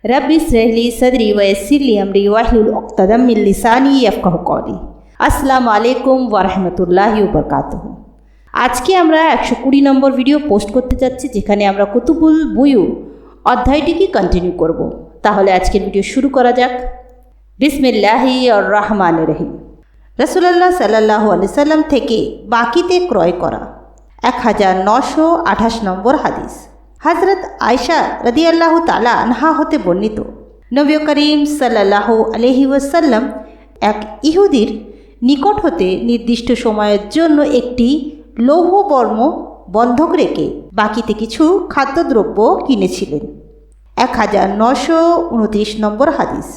Rabbi इश्रह ली सदरी वयस्सिर ली अमरी वाहलुल उक़्दतम मिन लिसानी यफ़क़हू क़ौली। আসসালামু আলাইকুম ওয়া রাহমাতুল্লাহি ওয়া বারাকাতুহু। আজকে আমরা 120 নম্বর ভিডিও পোস্ট করতে যাচ্ছি, যেখানে আমরা কুতুবুল বুয়ু অধ্যায়টিকে কন্টিনিউ করব। তাহলে আজকের ভিডিও শুরু করা যাক। বিসমিল্লাহির রহমানির রহিম। রাসূলুল্লাহ সাল্লাল্লাহু আলাইহি সাল্লাম থেকে বাকিতে ক্রয় করা 1928 নম্বর হাদিস। হযরত আয়েশা রাদিয়াল্লাহু তাআলা আনহা হতে বর্ণিত, নবী করিম সাল্লাল্লাহু আলাইহি ওয়াসাল্লাম এক ইহুদির নিকট হতে নির্দিষ্ট সময়ের জন্য একটি লৌহবর্ম বন্ধক রেখে বাকিতে কিছু খাদ্যদ্রব্য কিনেছিলেন। 1929 নম্বর হাদিস।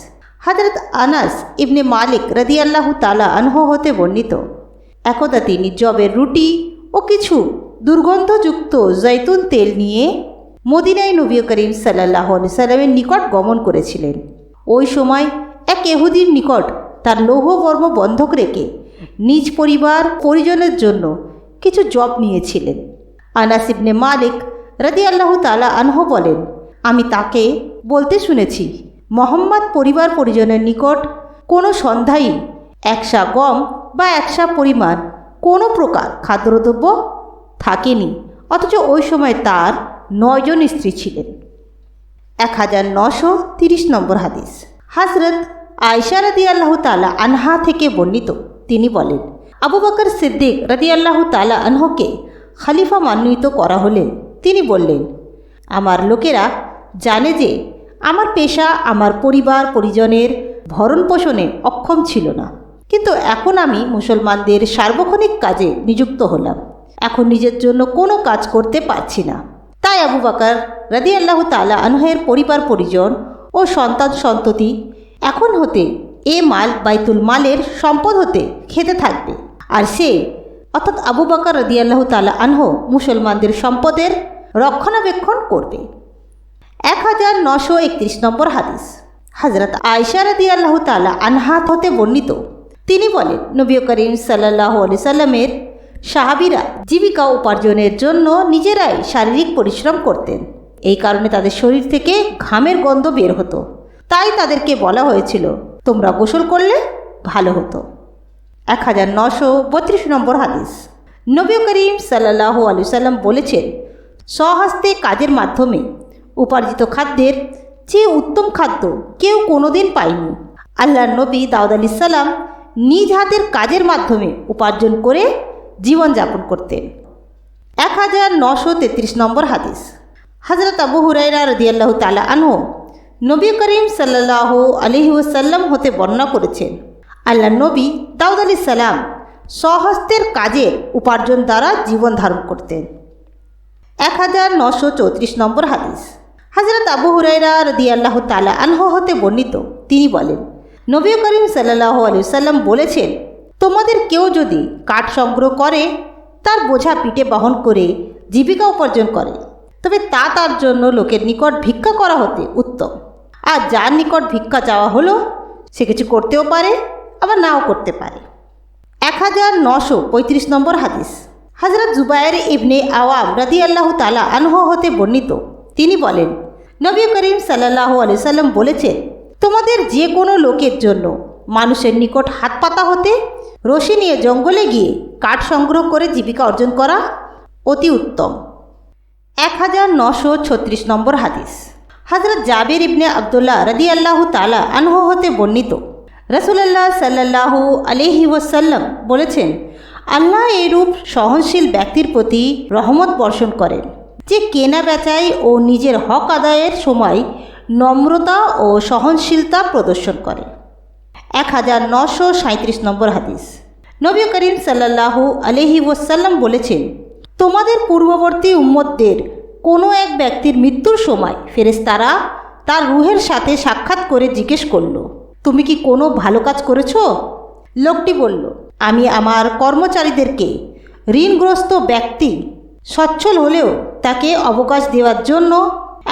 হযরত আনাস ইবনে মালিক রাদিয়াল্লাহু তাআলা আনহু হতে বর্ণিত, একদা তিনি জবের রুটি ও কিছু দুর্গন্ধযুক্ত জৈতুন তেল নিয়ে মদিনায় নবী করিম সাল্লাল্লাহু আলাইহি সাল্লামের নিকট গমন করেছিলেন। ওই সময় এক ইহুদির নিকট তার লৌহবর্ম বন্ধক রেখে নিজ পরিবার পরিজনের জন্য কিছু জব নিয়েছিলেন। আনাস ইবনে মালিক রাদিয়াল্লাহু তাআলা আনহু বলেন, আমি তাকে বলতে শুনেছি, মুহাম্মদ পরিবার পরিজনের নিকট কোনো সন্ধ্যায় একশা গম বা একশা পরিমাণ কোনো প্রকার খাদ্যদ্রব্য থাকেনি, অথচ ওই সময় তার 9 জন স্ত্রী ছিলেন। 1930 নম্বর হাদিস। হযরত আয়েশা রাদিয়াল্লাহু তাআলা আনহা থেকে বর্ণিত, তিনি বলেন, আবু বকর সিদ্দিক রাদিয়াল্লাহু তাআলা আনহুকে খলিফা মনোনীত করা হলে তিনি বললেন, আমার লোকেরা জানে যে আমার পেশা আমার পরিবার পরিজনের ভরণ পোষণে অক্ষম ছিল না, কিন্তু এখন আমি মুসলমানদের সার্বক্ষণিক কাজে নিযুক্ত হলাম। এখন নিজের জন্য কোনো কাজ করতে পারছি না। তাই আবু বকর রাদিয়াল্লাহু তাআলা আনহুর পরিবার পরিজন ও সন্তান সন্ততি এখন হতে এ মাল বাইতুল মালের সম্পদ হতে খেতে থাকবে, আর সে অর্থাৎ আবু বকর রাদিয়াল্লাহু তাআলা আনহু মুসলমানদের সম্পদের রক্ষণাবেক্ষণ করবে। 1931 নম্বর হাদিস। হযরত আয়েশা রাদিয়াল্লাহু তাআলা আনহা হতে বর্ণিত, তিনি বলেন, নবী করিম সাল্লাল্লাহু আলাইহি সাল্লামের সাহাবীরা জীবিকা উপার্জনের জন্য নিজেরাই শারীরিক পরিশ্রম করতেন। এই কারণে তাদের শরীর থেকে ঘামের গন্ধ বের হতো। তাই তাদেরকে বলা হয়েছিল, তোমরা গোসল করলে ভালো হতো। 1932 নম্বর হাদিস। নবী করিম সাল্লাল্লাহু আলাইহি সাল্লাম বলেছেন, স্বহস্তে কাজের মাধ্যমে উপার্জিত খাদ্যের চেয়ে উত্তম খাদ্য কেউ কোনোদিন পায়নি। আল্লাহর নবী দাউদ আলাইহিস সালাম নিজ হাতের কাজের মাধ্যমে উপার্জন করে জীবনযাপন করতেন। 1933 নম্বর হাদিস। হযরত আবু হুরায়রা রাদিয়াল্লাহু তাআলা আনহু নবী করিম সাল্লাল্লাহু আলাইহি ওয়াসাল্লাম হতে বর্ণনা করেছেন, আল্লাহর নবী দাউদ আলাইহিস সালাম স্বহস্তের কাজের উপার্জন দ্বারা জীবন ধারণ করতেন। 1934 নম্বর হাদিস। হযরত আবু হুরায়রা রাদিয়াল্লাহু তাআলা আনহু হতে বর্ণিত, তিনি বলেন, নবী করিম সাল্লাল্লাহু আলাইহি ওয়াসাল্লাম বলেছেন, তোমাদের কেউ যদি কাঠ সংগ্রহ করে তার বোঝা পিঠে বহন করে জীবিকা উপার্জন করে, তবে তা তার জন্য লোকের নিকট ভিক্ষা করা হতে উত্তম। আর যার নিকট ভিক্ষা চাওয়া হলো সে কিছু করতেও পারে, আবার নাও করতে পারে। 1935 নম্বর হাদিস। হযরত জুবায়ের ইবনে আওয়াম রাদিয়াল্লাহু তাআলা আনহু হতে বর্ণিত, তিনি বলেন, নবী করিম সাল্লাল্লাহু আলাইহি সাল্লাম বলেছেন, তোমাদের যে কোনো লোকের জন্য মানুষের নিকট হাত পাতা হতে রশি নিয়ে জঙ্গলে গিয়ে কাঠ সংগ্রহ করে জীবিকা অর্জন করা অতি উত্তম। 1936 নম্বর হাদিস। হযরত জাবির ইবনে আব্দুল্লাহ রাদিয়াল্লাহু তাআলা আনহু হতে বর্ণিত, রাসূলুল্লাহ সাল্লাল্লাহু আলাইহি ওয়াসাল্লাম বলেছেন, আল্লাহ এরূপ সহনশীল ব্যক্তির প্রতি রহমত বর্ষণ করেন যে কেনা বেচায় ও নিজের হক আদায়ের সময় নম্রতা ও সহনশীলতা প্রদর্শন করে। 1937 নম্বর হাদিস। নবী করিম সাল্লাল্লাহু আলাইহি ওয়াসাল্লাম বলেছেন, তোমাদের পূর্ববর্তী উম্মতদের কোনো এক ব্যক্তির মৃত্যুর সময় ফেরেশতারা তার রূহের সাথে সাক্ষাৎ করে জিজ্ঞেস করল, তুমি কি কোনো ভালো কাজ করেছো? লোকটি বলল, আমি আমার কর্মচারীদেরকে ঋণগ্রস্ত ব্যক্তি সচ্ছল হলেও তাকে অবকাশ দেওয়ার জন্য,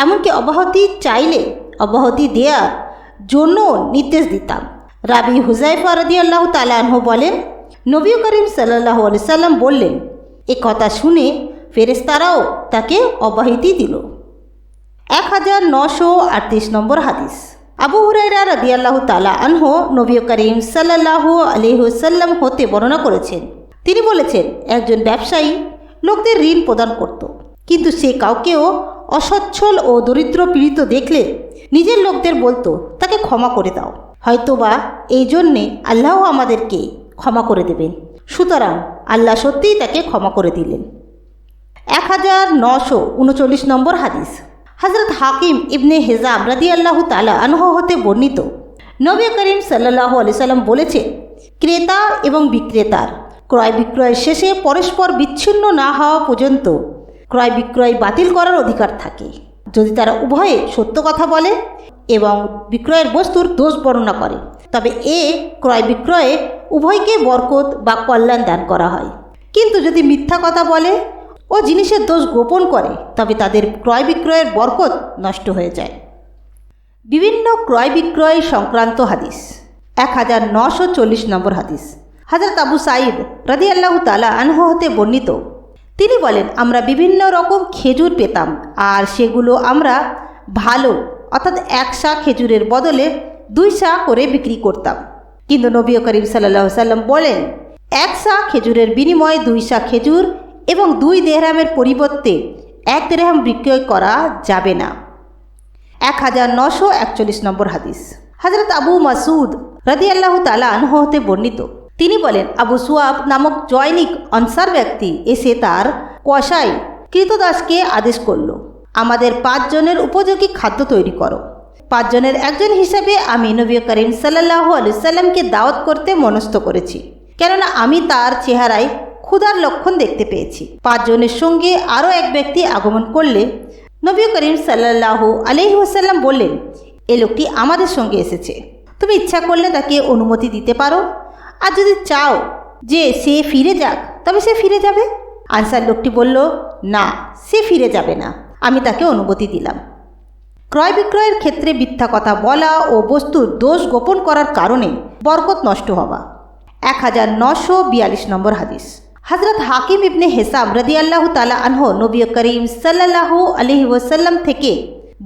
এমনকি অব্যাহতি চাইলে অব্যাহতি দেওয়ার জন্য নির্দেশ দিতাম। রাবি হুযায়ফা রাদিয়াল্লাহু তাআলা আনহু বলেন, নবী করিম সাল্লাল্লাহু আলাইহি সাল্লাম বললেন, এ কথা শুনে ফেরেশতারাও তাকে অব্যাহতি দিল। 1938 নম্বর হাদিস। আবু হুরায়রা রাদিয়াল্লাহু তাআলা আনহু নবী করিম সাল্লাল্লাহু আলাইহি ওয়াসাল্লাম হতে বর্ণনা করেছেন, তিনি বলেছেন, একজন ব্যবসায়ী লোকদের ঋণ প্রদান করত, কিন্তু সে কাউকেও অসচ্ছল ও দরিদ্র পীড়িত দেখলে নিজের লোকদের বলতো, তাকে ক্ষমা করে দাও, হয়তোবা এই জন্যে আল্লাহ আমাদেরকে ক্ষমা করে দেবেন। সুতরাং আল্লাহ সত্যিই তাকে ক্ষমা করে দিলেন। 1939 নম্বর হাদিস। হযরত হাকিম ইবনে হিজাম রাদিয়াল্লাহু তাআলা আনহু হতে বর্ণিত, নবী করিম সাল্লাল্লাহু আলাইহি সাল্লাম বলেছেন, ক্রেতা এবং বিক্রেতার ক্রয় বিক্রয়ের শেষে পরস্পর বিচ্ছিন্ন না হওয়া পর্যন্ত ক্রয় বিক্রয় বাতিল করার অধিকার থাকে, যদি তারা উভয়ে সত্য কথা বলে এবং বিক্রয়ের বস্তুর দোষ বর্ণনা করে, তবে ক্রয় বিক্রয়ে উভয়কে বরকত বা কল্যাণ দান করা হয়। কিন্তু যদি মিথ্যা কথা বলে ও জিনিসের দোষ গোপন করে, তবে তাদের ক্রয় বিক্রয়ের বরকত নষ্ট হয়ে যায়। বিভিন্ন ক্রয় বিক্রয় সংক্রান্ত হাদিস। 1940 নম্বর হাদিস। হযরত আবু সাঈদ রাদিয়াল্লাহু তাআলা আনহু হতে বর্ণিত, তিনি বলেন, আমরা বিভিন্ন রকম খেজুর পেতাম আর সেগুলো আমরা ভালো অর্থাৎ 1 সা খেজুরের বদলে 2 সা করে বিক্রি করতাম। কিন্তু নবী করিম সাল্লাল্লাহু আলাইহি সাল্লাম বলেন, 1 সা খেজুরের বিনিময়ে 2 সা খেজুর এবং 2 দিরহামের পরিবর্তে 1 দিরহাম বিক্রয় করা যাবে না। 1941 নম্বর হাদিস। হযরত আবু মাসউদ রাদিয়াল্লাহু তাআলা আনহু হতে বর্ণিত, তিনি বলেন, আবু সুয়াব নামক জয়নিক আনসার ব্যক্তি এসে তার কসাই কৃতদাসকে আদেশ করল, আমাদের 5 জনের উপযোগী খাদ্য তৈরি করো। 5 জনের একজন হিসাবে আমি নবী করিম সাল্লাল্লাহু আলাইহি সাল্লামকে দাওয়াত করতে মনস্থ করেছি, কেননা আমি তার চেহারায় ক্ষুধার লক্ষণ দেখতে পেয়েছি। 5 জনের সঙ্গে আরও এক ব্যক্তি আগমন করলে নবী করিম সাল্লাল্লাহু আলাইহি ওয়াসাল্লাম বললেন, এ লোকটি আমাদের সঙ্গে এসেছে, তুমি ইচ্ছা করলে তাকে অনুমতি দিতে পারো, আর যদি চাও যে সে ফিরে যাক তবে সে ফিরে যাবে। আনসার লোকটি বলল, না, সে ফিরে যাবে না, আমি তাকে অনুমতি দিলাম। ক্রয় বিক্রয়ের ক্ষেত্রে মিথ্যা কথা বলা ও বস্তুর দোষ গোপন করার কারণে বরকত নষ্ট হওয়া। 1942 নম্বর হাদিস। হযরত হাকিম ইবনে হিসাম রাদিয়াল্লাহু তাআলা আনহু নবী করিম সাল্লাল্লাহু আলাইহি ওয়াসাল্লাম থেকে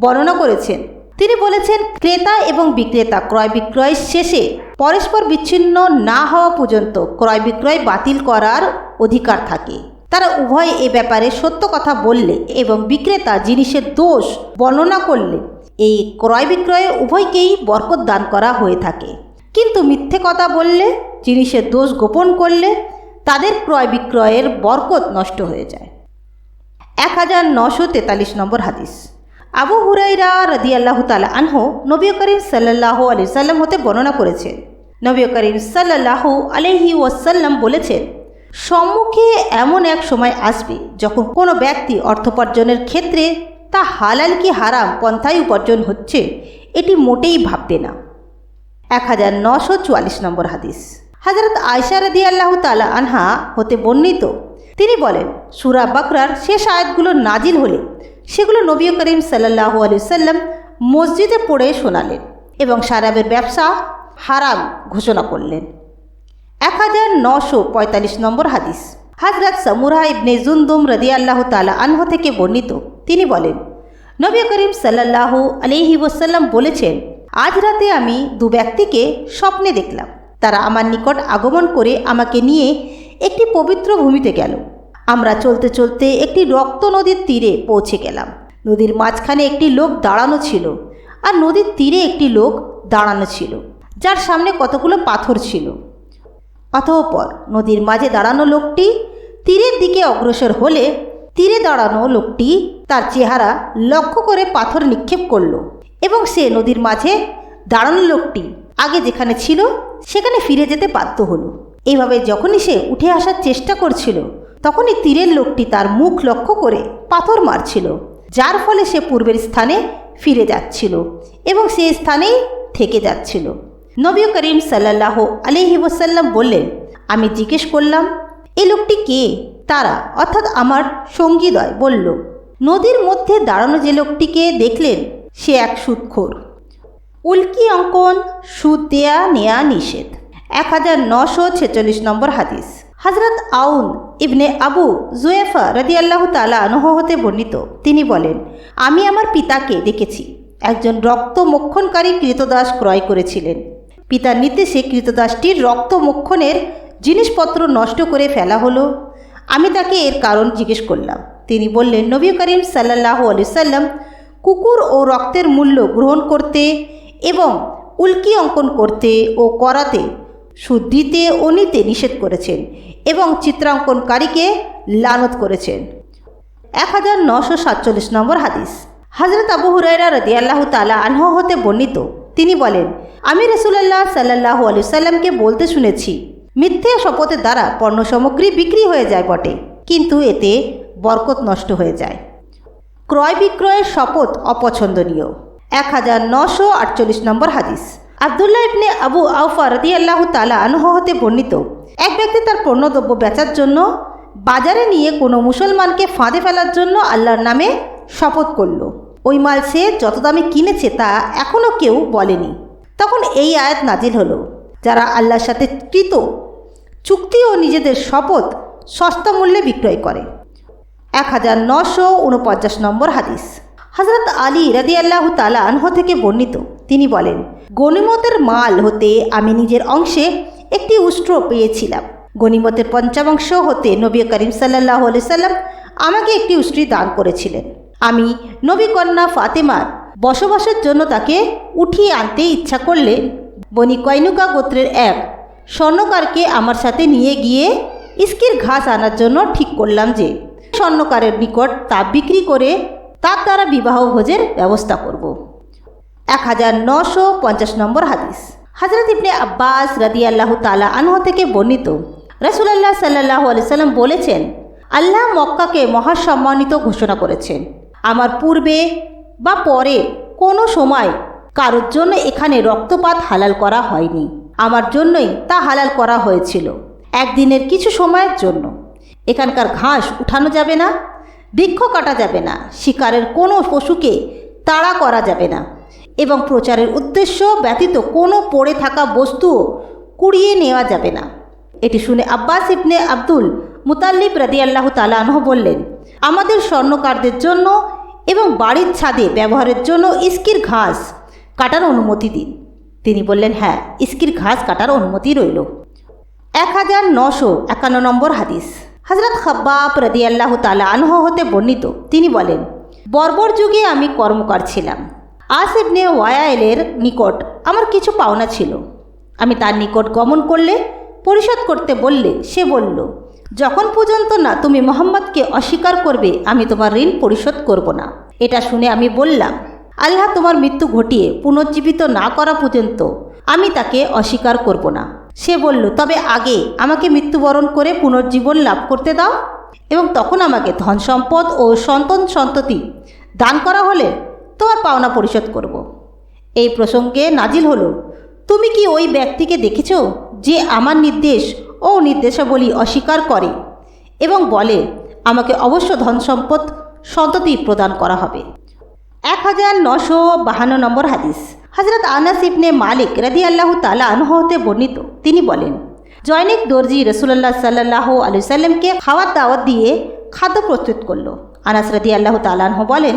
বর্ণনা করেছেন, তিনি বলেছেন, ক্রেতা এবং বিক্রেতা ক্রয় বিক্রয় শেষে পরস্পর বিচ্ছিন্ন না হওয়া পর্যন্ত ক্রয় বিক্রয় বাতিল করার অধিকার থাকে। তারা উভয় এ ব্যাপারে সত্য কথা বললে এবং বিক্রেতা জিনিসের দোষ বর্ণনা করলে এই ক্রয় বিক্রয়ে উভয়কেই বরকত দান করা হয়ে থাকে। কিন্তু মিথ্যে কথা বললে, জিনিসের দোষ গোপন করলে তাদের ক্রয় বিক্রয়ের বরকত নষ্ট হয়ে যায়। 1943 নম্বর হাদিস। আবু হুরায়রা রাদিয়াল্লাহু তাআলা আনহু নবী করিম সাল্লাল্লাহু আলাইহি সাল্লাম হতে বর্ণনা করেছেন, নবী করিম সাল্লাল্লাহু আলাইহি ওয়াসাল্লাম বলেছেন, সম্মুখে এমন এক সময় আসবে যখন কোনো ব্যক্তি অর্থোপার্জনের ক্ষেত্রে তা হালাল কি হারাম পন্থায় উপার্জন হচ্ছে এটি মোটেই ভাববে না। 1944 নম্বর হাদিস। হযরত আয়েশা রাদিয়াল্লাহু তাআলা আনহা হতে বর্ণিত, তিনি বলেন, সূরা বাকরার শেষ আয়াতগুলো নাজিল হলে সেগুলো নবী করিম সাল্লাল্লাহু আলাইহি সাল্লাম মসজিদে পড়ে শোনালেন এবং শরাবের ব্যবসা হারাম ঘোষণা করলেন। 1945 নম্বর হাদিস। হযরত সামুরা ইবনে জুনদুম রাদিয়াল্লাহু তাআলা আনহু থেকে বর্ণিত, তিনি বলেন, নবী করিম সাল্লাল্লাহু আলাইহি ওয়াসাল্লাম বলেছেন, আজ রাতে আমি 2 ব্যক্তিকে স্বপ্নে দেখলাম। তারা আমার নিকট আগমন করে আমাকে নিয়ে একটি পবিত্র ভূমিতে গেল। আমরা চলতে চলতে একটি রক্ত নদীর তীরে পৌঁছে গেলাম। নদীর মাঝখানে একটি লোক দাঁড়ানো ছিল আর নদীর তীরে একটি লোক দাঁড়ানো ছিল, যার সামনে কতগুলো পাথর ছিল। অতঃপর নদীর মাঝে দাঁড়ানো লোকটি তীরের দিকে অগ্রসর হলে তীরে দাঁড়ানো লোকটি তার চেহারা লক্ষ্য করে পাথর নিক্ষেপ করল এবং সে নদীর মাঝে দাঁড়ানো লোকটি আগে যেখানে ছিল সেখানে ফিরে যেতে বাধ্য হলো। এইভাবে যখনই সে উঠে আসার চেষ্টা করছিল তখনই তীরের লোকটি তার মুখ লক্ষ্য করে পাথর মারছিল, যার ফলে সে পূর্বের স্থানে ফিরে যাচ্ছিল এবং সে স্থানেই থেকে যাচ্ছিল। নবী করিম সাল্লাল্লাহু আলাইহি ওয়াসাল্লাম বললেন, আমি জিজ্ঞেস করলাম, এই লোকটি কে? তারা অর্থাৎ আমার সঙ্গীদ্বয় বলল, নদীর মধ্যে দাঁড়ানো যে লোকটিকে দেখলেন সে এক সুদখোর। উল্কি অঙ্কন, সুদ দেয়া নেয়া নিষেধ। 1946 নম্বর হাদিস। হযরত আউন ইবনে আবু জুয়েফা রাদিয়াল্লাহু তাআলা আনহু হতে বর্ণিত, তিনি বলেন, আমি আমার পিতাকে দেখেছি একজন রক্তমক্ষণকারী কৃতদাস ক্রয় করেছিলেন। পিতার নির্দেশে কৃতদাসটির রক্তমক্ষণের জিনিসপত্র নষ্ট করে ফেলা হলো। আমি তাকে এর কারণ জিজ্ঞেস করলাম। তিনি বললেন, নবী করিম সাল্লাল্লাহু আলাইহি সাল্লাম কুকুর ও রক্তের মূল্য গ্রহণ করতে এবং উল্কি অঙ্কন করতে ও করাতে, সুদ দিতে ও নিতে নিষেধ করেছেন এবং চিত্রাঙ্কনকারীকে লানত করেছেন। 1947 নম্বর হাদিস। হযরত আবু হুরায়রা রাদিয়াল্লাহু তাআলা আনহু হতে বর্ণিত, তিনি বলেন, আমি রাসূলুল্লাহ সাল্লাল্লাহু আলাইহি সাল্লামকে বলতে শুনেছি, মিথ্যে শপথের দ্বারা পণ্য সামগ্রী বিক্রি হয়ে যায় বটে, কিন্তু এতে বরকত নষ্ট হয়ে যায়। ক্রয় বিক্রয়ের শপথ অপছন্দনীয়। 1948 নম্বর হাদিস। আব্দুল্লাহ ইবনে আবু আওফা রাদিয়াল্লাহু তাআলা আনহু হতে বর্ণিত, এক ব্যক্তি তার পণ্যদ্রব্য বেচার জন্য বাজারে নিয়ে কোনো মুসলমানকে ফাঁদে ফেলার জন্য আল্লাহর নামে শপথ করল। ওই মাল সে যত দামে কিনেছে তা এখনও কেউ বলেনি। তখন এই আয়াত নাজিল হলো, যারা আল্লাহর সাথে কৃত চুক্তি ও নিজেদের শপথ সস্তা মূল্যে বিক্রয় করে। 1949 নম্বর হাদিস। হযরত আলী রাদিয়াল্লাহু তাআলা আনহু থেকে বর্ণিত, তিনি বলেন, গনিমতের মাল হতে আমি নিজের অংশে একটি উষ্ট্র পেয়েছিলাম। গনিমতের পঞ্চমাংশ হতে নবী করিম সাল্লাল্লাহু আলাইহি সাল্লাম আমাকে একটি উষ্ট্রি দান করেছিলেন। আমি নবী কন্যা ফাতেমার বসবাসের জন্য তাকে উঠিয়ে আনতে ইচ্ছা করলে বনি কয়নুকা গোত্রের এক স্বর্ণকারকে আমার সাথে নিয়ে গিয়ে ইস্কির ঘাস আনার জন্য ঠিক করলাম যে স্বর্ণকারের নিকট তা বিক্রি করে তার দ্বারা বিবাহ ভোজের ব্যবস্থা করব। 1950 নম্বর হাদিস। হযরত ইবনে আব্বাস রাদিয়াল্লাহু তাআলা আনহু থেকে বর্ণিত, রাসূলুল্লাহ সাল্লাল্লাহু আলাইহি সাল্লাম বলেছেন, আল্লাহ মক্কাকে মহাসম্মানিত ঘোষণা করেছেন। আমার পূর্বে বা পরে কোনো সময় কারোর জন্য এখানে রক্তপাত হালাল করা হয়নি। আমার জন্যই তা হালাল করা হয়েছিল, একদিনের কিছু সময়ের জন্য। এখানকার ঘাস উঠানো যাবে না, বৃক্ষ কাটা যাবে না, শিকারের কোনো পশুকে তাড়া করা যাবে না এবং প্রচারের উদ্দেশ্য ব্যতীত কোনো পড়ে থাকা বস্তুও কুড়িয়ে নেওয়া যাবে না। এটি শুনে আব্বাস ইবনে আব্দুল মুতাল্লিব রাদিয়াল্লাহু তাআলা আনহু বললেন, আমাদের স্বর্ণকারদের জন্য এবং বাড়ির ছাদে ব্যবহারের জন্য ইস্কির ঘাস কাটার অনুমতি দিন। তিনি বললেন, হ্যাঁ, ইস্কির ঘাস কাটার অনুমতি রইল। 1951 নম্বর হাদিস। হযরত খাব্বাব রাদিয়াল্লাহু তাআলা আনহু হতে বর্ণিত, তিনি বলেন, বর্বর যুগে আমি কর্মকার ছিলাম। আস ইবনে ওয়াইলের নিকট আমার কিছু পাওনা ছিল। আমি তার নিকট গমন করলে পরিশোধ করতে বললে সে বলল, যখন পর্যন্ত না তুমি মুহাম্মদকে অস্বীকার করবে আমি তোমার ঋণ পরিশোধ করব না। এটা শুনে আমি বললাম, আল্লাহ তোমার মৃত্যু ঘটিয়ে পুনর্জীবিত না করা পর্যন্ত আমি তাকে অস্বীকার করব না। সে বলল, তবে আগে আমাকে মৃত্যুবরণ করে পুনর্জীবন লাভ করতে দাও এবং তখন আমাকে ধন সম্পদ ও সন্তান সন্ততি দান করা হলে তোমার পাওনা পরিশোধ করব। এই প্রসঙ্গে নাজিল হলো, তুমি কি ওই ব্যক্তিকে দেখেছ যে আমার নির্দেশ ও নির্দেশাবলী অস্বীকার করে এবং বলে আমাকে অবশ্য ধন সম্পদ সন্ততি প্রদান করা হবে। 1952 নম্বর হাদিস। হযরত আনাস ইবনে মালিক রাদিয়াল্লাহু তাআলা আনহু হতে বর্ণিত, তিনি বলেন, জয়নিক দর্জি রাসূলুল্লাহ সাল্লাল্লাহু আলাইহি সাল্লামকে খাওয়ার দাওয়াত দিয়ে খাদ্য প্রস্তুত করল। আনাস রাদিয়াল্লাহু তাআলা আনহু বলেন,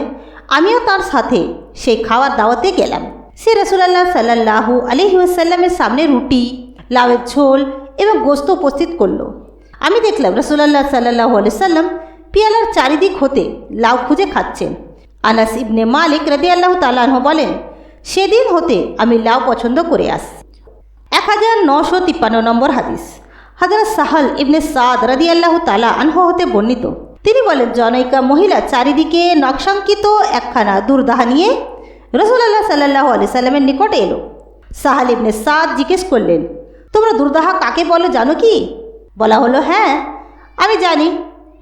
আমিও তার সাথে সেই খাওয়ার দাওয়াতে গেলাম। সে রাসূলুল্লাহ সাল্লাল্লাহু আলাইহি ওয়াসাল্লামের সামনে রুটি, লাউয়ের ঝোল এবং গোশত উপস্থিত করল। আমি দেখলাম রাসূলুল্লাহ সাল্লাল্লাহু আলাইহি সাল্লাম পিয়ালার চারিদিক হতে লাউ খুঁজে খাচ্ছেন। আনাস ইবনে মালিক রাদিয়াল্লাহু তাআলা আনহু বলেন, সেদিন হতে আমি লাউ পছন্দ করে আসছি। 1953 নম্বর হাদিস। হযরত সাহাল ইবনে সাদ রাদিয়াল্লাহু তাআলা আনহু হতে বর্ণিত, তিনি বলেন, জনৈকা মহিলা চারিদিকে নকশাঙ্কিত একখানা দুর্দাহা নিয়ে রাসূলুল্লাহ সাল্লাল্লাহু আলাইহি সাল্লামের নিকট এলো। সাহাল ইবনে সাদ জিজ্ঞেস করলেন, তোমরা দুর্দাহা কাকে বলে জানো কি? বলা হলো, হ্যাঁ আমি জানি,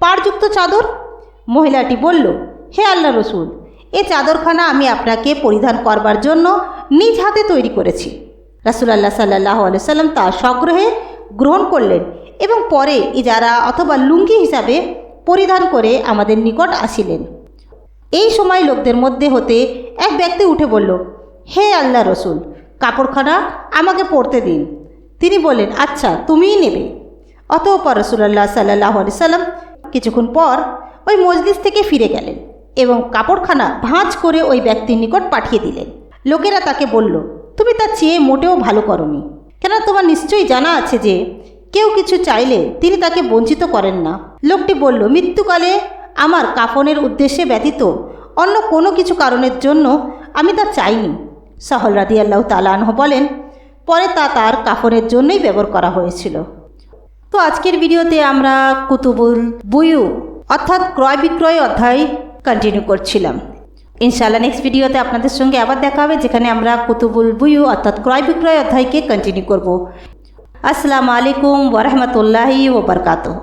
পাড়যুক্ত চাদর। মহিলাটি বলল, হে আল্লাহ রসুল, এই চাদরখানা আমি আপনাকে পরিধান করবার জন্য নিজ হাতে তৈরি করেছি। রাসূলুল্লাহ সাল্লাল্লাহু আলাইহি সাল্লাম তা সগ্রহে গ্রহণ করলেন এবং পরে ইজারা অথবা লুঙ্গি হিসাবে পরিধান করে আমাদের নিকট আসিলেন। এই সময় লোকদের মধ্যে হতে এক ব্যক্তি উঠে বলল, হে আল্লাহ রসুল, কাপড়খানা আমাকে পরতে দিন। তিনি বললেন, আচ্ছা তুমিই নেবে। অতঃপর রাসূলুল্লাহ সাল্লাল্লাহু আলাইহি সাল্লাম কিছুক্ষণ পর ওই মজলিস থেকে ফিরে গেলেন এবং কাপড়খানা ভাঁজ করে ওই ব্যক্তির নিকট পাঠিয়ে দিলেন। লোকেরা তাকে বলল, তুমি তার চেয়ে মোটেও ভালো করনি, কেন তোমার নিশ্চয়ই জানা আছে যে কেউ কিছু চাইলে তিনি তাকে বঞ্চিত করেন না। লোকটি বলল, মৃত্যুকালে আমার কাফনের উদ্দেশ্যে ব্যতীত অন্য কোনো কিছু কারণের জন্য আমি তা চাইনি। সাহল রাদিয়াল্লাহু তাআলা আনহু বলেন, পরে তা তার কাফনের জন্যই ব্যবহার করা হয়েছিল। তো আজকের ভিডিওতে আমরা কুতুবুল বুয়ু অর্থাৎ ক্রয় বিক্রয় অধ্যায় কন্টিনিউ করছিলাম। ইনশাআল্লাহ নেক্সট ভিডিওতে আপনাদের সঙ্গে আবার দেখা হবে, যেখানে আমরা কুতুবুল বুয়ু অর্থাৎ ক্রয় বিক্রয় অধ্যায়কে কন্টিনিউ করব। আসসালামু আলাইকুম ওয়া রাহমাতুল্লাহি ওয়া বারাকাতুহু।